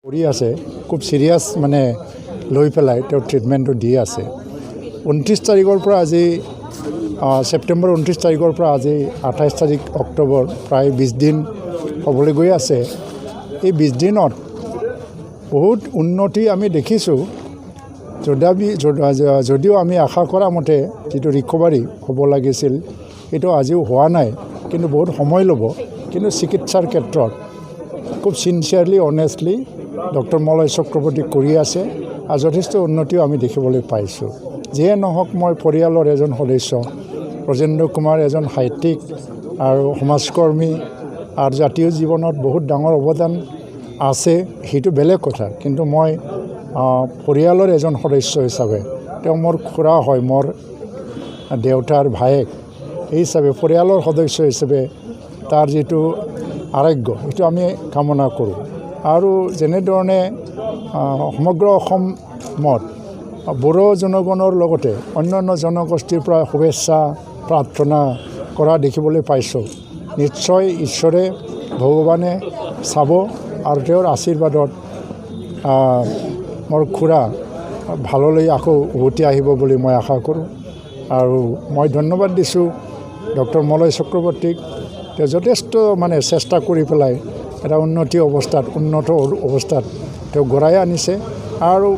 কৰি আছে খুব সিৰিয়াস মানে লৈ পেলাই তেওঁ ট্ৰিটমেণ্টটো দি আছে 29 তাৰিখৰ পৰা আজি সেপ্টেম্বৰ 29 তাৰিখৰ পৰা আজি 28 তাৰিখ অক্টোবৰ প্ৰায় 20 দিন হ'বলৈ গৈ আছে এই 20 দিনত বহুত উন্নতি আমি দেখিছোঁ যদিও আমি আশা কৰা মতে যিটো ৰিকভাৰী হ'ব লাগিছিল সেইটো আজিও হোৱা নাই কিন্তু বহুত সময় ল'ব কিন্তু চিকিৎসাৰ ক্ষেত্ৰত খুব সিনচিয়াৰলি অনেষ্টলি ডক্টৰ মলয় চক্ৰৱৰ্তী কৰি আছে আৰু যথেষ্ট উন্নতিও আমি দেখিবলৈ পাইছোঁ যিয়ে নহওক মই পৰিয়ালৰ এজন সদস্য ব্ৰজেন্দ্ৰ কুমাৰ এজন সাহিত্যিক আৰু সমাজকৰ্মী আৰু জাতীয় জীৱনত বহুত ডাঙৰ অৱদান আছে সেইটো বেলেগ কথা কিন্তু মই পৰিয়ালৰ এজন সদস্য হিচাপে তেওঁ মোৰ খুৰা হয় মোৰ দেউতাৰ ভায়েক এই হিচাপে পৰিয়ালৰ সদস্য হিচাপে তাৰ যিটো আৰোগ্য সেইটো আমি কামনা কৰোঁ আৰু যেনেধৰণে সমগ্ৰ অসমত বড়ো জনগণৰ লগতে অন্যান্য জনগোষ্ঠীৰ পৰা শুভেচ্ছা প্ৰাৰ্থনা কৰা দেখিবলৈ পাইছোঁ নিশ্চয় ঈশ্বৰে ভগৱানে চাব আৰু তেওঁৰ আশীৰ্বাদত মোৰ খুৰা ভাললৈ আকৌ উভতি আহিব বুলি মই আশা কৰোঁ আৰু মই ধন্যবাদ দিছোঁ ডক্টৰ মলয় চক্ৰৱৰ্তীক তেওঁ যথেষ্ট মানে চেষ্টা কৰি পেলাই এটা উন্নত অৱস্থাত তেওঁ গঢ়াই আনিছে আৰু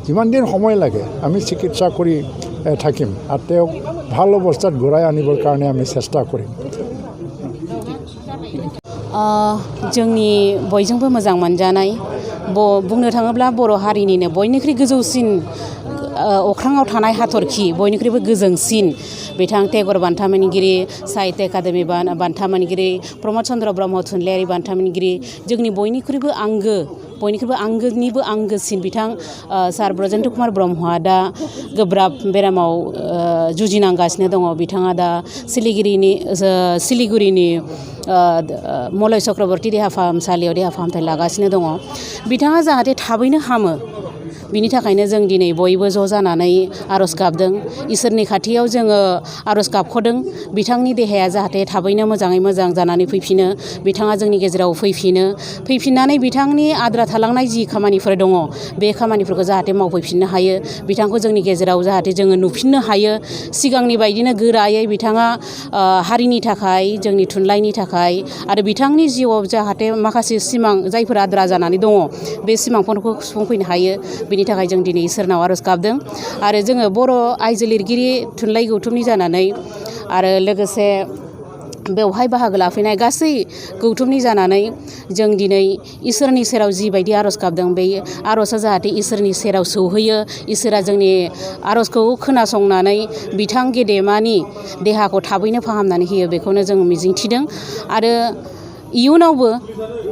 যিমান দিন সময় লাগে আমি চিকিৎসা কৰি থাকিম আৰু তেওঁক ভাল অৱস্থাত ঘূৰাই আনিবৰ কাৰণে আমি চেষ্টা কৰিম जोंनि बयजोंबो मोजां मोनजानाय बुंनो थाङोब्ला बर' हारिनिनो बयनिख्रुइ गोजौसिन अख्राङाव थानाय हाथरखि बयनिख्रुइबो गोजोंसिन बिथां टेगर बान्था मोनगिरि साहित्य एकाडेमि बान्था मोनगिरि प्रमद चन्द्र ब्रह्म थुनलाइयारि बान्था मोनगिरि जोंनि बयनिख्रुइबो आंगोनिबो आंगोसिन बिथां सार ब्रजेन्द्र कुमार ब्रह्मआ दा गोब्राब बेरामाव जुजिनांगासिनो दङ बिथाङा दा सिलिगुरिनि मलय चक्रवर्ती देहा फाहामसालियाव देहा फाहामथाय लागासिनो दङ बिथाङा जाहाथे थाबैनो हामो बिनि थाखायनो जों दिनै बयबो ज' जानानै आरज गाबदों इसोरनि खाथियाव जोङो आरज गाबख'दों बिथांनि देहाया जाहाथे थाबैनो मोजाङै मोजां जानानै फैफिनो बिथाङा जोंनि गेजेराव फैफिननानै बिथांनि आद्रा थालांनाय जि खामानिफोर दङ बे खामानिफोरखौ जाहाथे मावफैफिननो हायो बिथांखौ जोंनि गेजेराव जाहाथे जोङो नुफिननो हायो सिगांनि बायदिनो गोरायै बिथाङा हारिनि थाखाय जोंनि थुनलाइनि थाखाय आरो बिथांनि जिउआव जाहाथे माखासे सिमां जायफोर आद्रा जानानै दङ बे सिमांफोरखौ सुफुंफैनो हायो बिनि थाखाय जों दिनै इसोरनाव आरज गाबदों आरो जोङो बर' आइजो लिरगिरि थुनलाइ गौथुमनि जानानै आरो लोगोसे बेवहाय बाहागो लाफैनाय गासै गौथुमनि जानानै जों दिनै इसोरनि सेराव जिबायदि आरज गाबदों बे आरजआ जाहाथे इसोरनि सेराव सौहैयो इसोरा जोंनि आरजखौ खोनासंनानै बिथां गेदेमानि देहाखौ थाबैनो फाहामनानै होयो बेखौनो जों मिजिंथिदों आरो इयुनावबो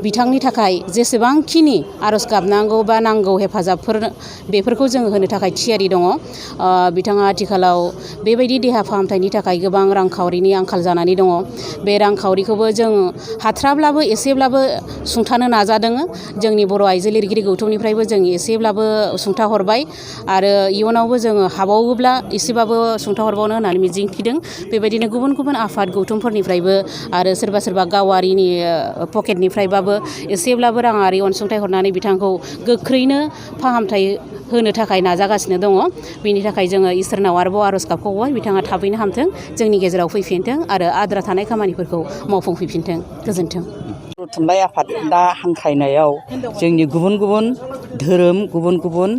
बिथांनि थाखाय जेसेबांखिनि आरज गाबनांगौ बा नांगौ हेफाजाबफोर बेफोरखौ जों होनो थाखाय थियारि दङ बिथाङा आथिखालाव बेबायदि देहा फाहामथायनि थाखाय गोबां रांखावरिनि आंखाल जानानै दङ बे रांखावरिखौबो जों हाथ्राब्लाबो एसेब्लाबो सुंथानो नाजादों जोंनि बर' आइजो लिरगिरि गौथुमनिफ्रायबो जों एसेब्लाबो सुंथाहरबाय आरो इयुनावबो जोङो हाबावोब्ला एसेबाबो सुंथाहरबावनो होननानै मिजिंथिदों बेबायदिनो गुबुन गुबुन आफाद गौथुमफोरनिफ्रायबो आरो सोरबा गावारिनि पकेटनिफ्रायबाबो एसेब्लाबो राङारि अनसुंथाइ हरनानै बिथांखौ गोख्रैनो फाहामथाय होनो थाखाय नाजागासिनो दङ बेनि थाखाय जोङो इसोरनाव आरोबाव आरज गाबखौबाय बिथाङा थाबैनो हामथों जोंनि गेजेराव फैफिनथों आरो आद्रा थानाय खामानिफोरखौ मावफुंफैफिनथों गोजोन्थों थुनलाइ आफादा हांख्रायनायाव जोंनि गुबुन गुबुन धोरोम गुबुन गुबुन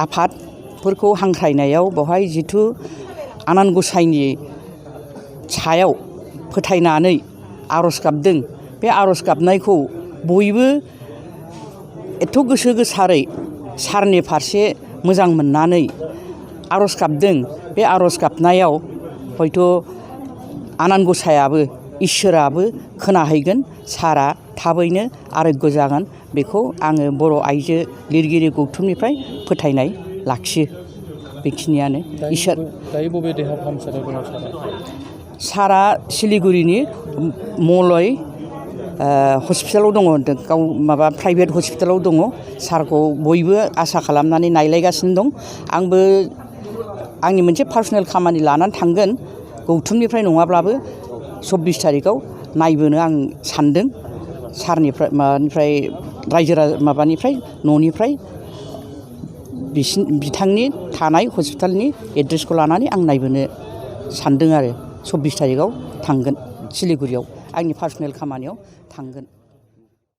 आफादफोरखौ हांख्रायनायाव बेवहाय जिथु आनान गसाइनि सायाव फोथायनानै आरज गाबदों बे आरज गाबनायखौ बयबो एथ' गोसो गोसारै सारनि फारसे मोजां मोननानै आरज गाबदों बे आरज गाबनायाव हयथ' आनान गसायाबो इसोराबो खोनाहैगोन सारा थाबैनो आरोग्य जागोन बेखौ आङो बर' आइजो लिरगिरि गौथुमनिफ्राय फोथायनाय लाखियो बेखिनियानो इसोर दायो बबे देहा फाहामसालियाव दङ सारा सिलिगुरिनि मलय हस्पिटालाव दङ गाव माबा प्राइभेट हस्पिटालाव दङ सारखौ बयबो आसा खालामनानै नायलायगासिनो दं आंबो आंनि मोनसे पार्सनेल खामानि लानानै थांगोन गौथुमनिफ्राय नङाब्लाबो 24 तारिखआव नायबोनो आं सानदों सारनिफ्राय माबानिफ्राय माबानिफ्राय न'निफ्राय बिथांनि थानाय हस्पिटालनि एड्रेसखौ लानानै आं नायबोनो सानदों आरो 24 थारिखआव थांगोन सिलिगुरियाव आंनि पार्सनेल खामानियाव थांगोन।